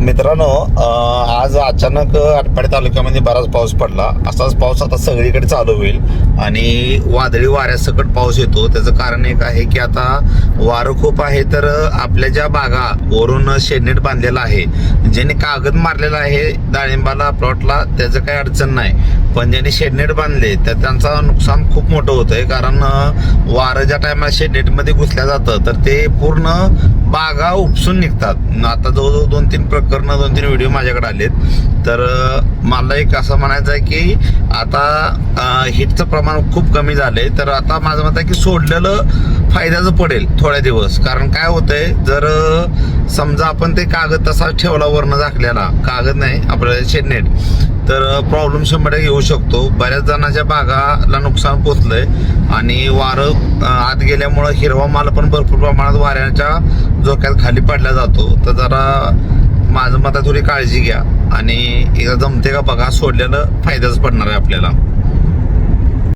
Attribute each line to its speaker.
Speaker 1: मित्रांनो, आज अचानक आटपाडी तालुक्यामध्ये बराच पाऊस पडला. असाच पाऊस आता सगळीकडे चालू होईल आणि वादळी वाऱ्यासकट पाऊस येतो. त्याचं कारण एक आहे की आता वारं खूप आहे, तर आपल्या ज्या बागा वरून शेडनेट बांधलेला आहे, ज्याने कागद मारलेला आहे डाळिंबाला प्लॉटला, त्याचं काही अडचण नाही. पण ज्यांनी शेडनेट बांधले तर त्यांचं नुकसान खूप मोठं होतंय. कारण वारं ज्या टायमाला शेडनेटमध्ये घुसल्या जातं तर ते पूर्ण बागा उपसून निघतात. आता जवळजवळ 2-3 प्रकरणं 2-3 व्हिडिओ माझ्याकडे आलेत. तर मला एक असं म्हणायचं आहे की आता हिटचं प्रमाण खूप कमी झालंय. तर आता माझं मत आहे की सोडलेलं फायद्याचं पडेल थोड्या दिवस. कारण काय होतंय, जर समजा आपण ते कागद तसाच ठेवला वरनं झाकलेला, कागद नाही आपलं शेडनेट, तर प्रॉब्लेम 100% येऊ शकतो. बऱ्याच जणांच्या बागाला नुकसान पोचलंय आणि वारं आत गेल्यामुळं हिरवा माल पण भरपूर प्रमाणात वाऱ्याच्या झोक्यात खाली पडला जातो. तर जरा माझं मत थोडी काळजी घ्या आणि एकदा जमते का बघा, सोडलेलं फायदाच पडणार आहे आपल्याला.